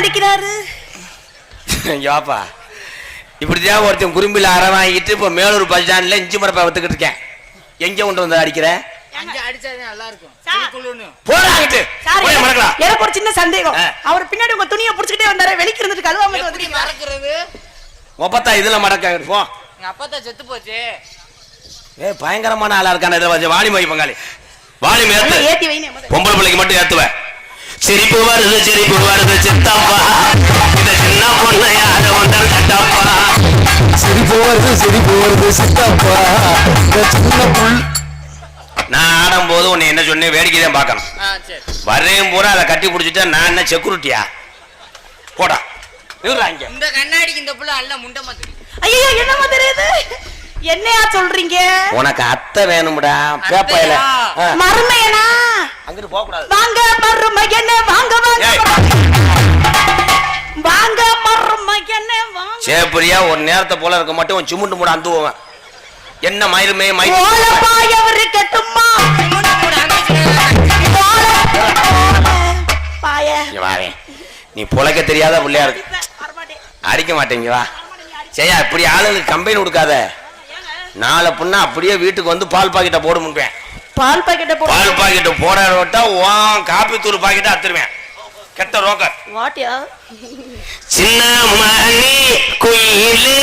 அடிக்கிறாரு? யோப்பா இப்படிதான் ஒருத்தன் குறும்பில் அரை வாங்கிட்டு இப்போ மேலூர் பஸ் ஸ்டாண்ட்ல இஞ்சி மரப்பா வித்துக்கிட்டு இருக்கேன். எங்க கொண்டு வந்து அடிக்கிற? எனக்கு ஒரு சின்ன சந்தேகம். அவர் பின்னாடி உங்க துணியை புடிச்சுக்கிட்டே வந்தாரு, வெளிக்கு இருந்துட்டு கழுவாம வந்து மறக்கிறது. ஒப்பத்தா இதுல மடக்க போ. எங்க அப்பா செத்து போச்சு. பயங்கரமான ஆளா இருக்கான. வாலி மை பங்காளி வாலி ஏத்தி வைனே. பொம்பளை பிள்ளைக்கு மட்டும் ஏத்துவேன். சிரிப்பு வருது சித்தப்பா, இந்த சின்ன பொண்ணு யார ஒன்றா கட்டப்பா. சிரிப்பு வருது சித்தப்பா, இந்த சின்ன பொண்ணு. நான் ஆடும் போது உன்னை என்ன சொன்னேன், வேடிக்கை தான் பார்க்கணும். வரையும் பூரா அதை கட்டி பிடிச்சிட்டா நான் என்ன செக்யூரிட்டியா? போடா இந்த கண்ணாடிக்கு இந்த புள்ள அல்ல முண்டை மாதிரி. ஐயோ என்னமா தெரியுது? என்னையா சொல்றீங்க? உனக்கு அத்தை வேணும்டா பேப்பையில மருமையனா? அங்கிட்டு போக கூடாது. வாங்க மருமையனே வாங்க வாங்க மருமையனே வாங்க. சேப்பரியா ஒரு நேரத்தை போல இருக்க மாட்டேன். சிமுண்டு மூட அந்துவோம். என்ன மயிலுமே பாயவரு கட்டுமா பாய. நீ புழைக்க தெரியாத பிள்ளையா இருக்கு. அடிக்க மாட்டேங்க வா. சரியா இப்படி ஆளுங்களுக்கு கம்பெனி கொடுக்காத. நாளை புண்ணா அப்படியே வீட்டுக்கு வந்து பால் பாக்கெட்டை போட முடிப்பேன். பால் பாக்கெட்டை போட விட்டா காப்பி தூள் பாக்கெட்டை அத்துருவேன். கெட்ட ரோக்கர். வாட்டியா சின்ன மணி குயிலே